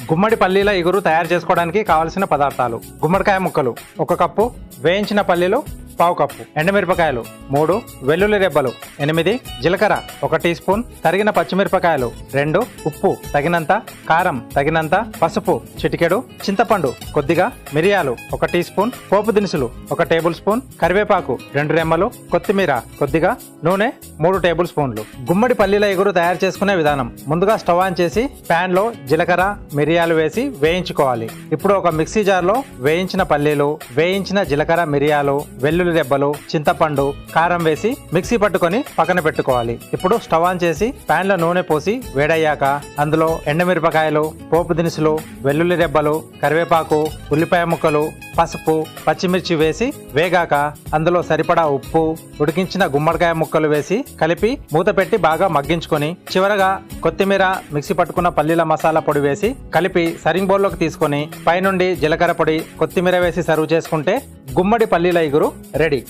గుమ్మడి పల్లీల ఇగురు తయారు చేసుకోవడానికి కావలసిన పదార్థాలు: గుమ్మడికాయ ముక్కలు 1 కప్పు, వేయించిన పల్లీలు 1/2 కప్పు, ఎండుమిరపకాయలు 3, వెల్లుల్లి రెబ్బలు 8, జీలకర్ర 1 టీ స్పూన్, తరిగిన పచ్చిమిరపకాయలు 2, ఉప్పు తగినంత, కారం తగినంత, పసుపు చిటికెడు, చింతపండు కొద్దిగా, మిరియాలు 1 టీ స్పూన్, పోపు దినుసులు 1 టేబుల్ స్పూన్, కరివేపాకు 2 రెమ్మలు, కొత్తిమీర కొద్దిగా, నూనె 3 టేబుల్ స్పూన్లు. గుమ్మడి పల్లీల ఇగురు తయారు చేసుకునే విధానం: ముందుగా స్టవ్ ఆన్ చేసి ప్యాన్ లో జీలకర్ర, మిరియాలు వేసి వేయించుకోవాలి. ఇప్పుడు ఒక మిక్సీ జార్ లో వేయించిన పల్లీలు, వేయించిన జీలకర్ర, మిరియాలు, వెల్లుల్లి రెబ్బలు, చింతపండు, కారం వేసి మిక్సీ పట్టుకొని పక్కన పెట్టుకోవాలి. ఇప్పుడు స్టవ్ ఆన్ చేసి ప్యాన్ లో నూనె పోసి వేడయ్యాక అందులో ఎండుమిరపకాయలు, పోపు దినుసులు, వెల్లుల్లి రెబ్బలు, కరివేపాకు, ఉల్లిపాయ ముక్కలు, పసుపు, పచ్చిమిర్చి వేసి వేగాక అందులో సరిపడా ఉప్పు, ఉడికించిన గుమ్మడికాయ ముక్కలు వేసి కలిపి మూత పెట్టి బాగా మగ్గించుకొని చివరగా కొత్తిమీర, మిక్సీ పట్టుకున్న పల్లీల మసాలా పొడి వేసి కలిపి సర్వింగ్ బౌల్లోకి తీసుకొని పైనుండి జీలకర్ర పొడి, కొత్తిమీర వేసి సర్వ్ చేసుకుంటే గుమ్మడి పల్లీల ఇగురు రెడీ.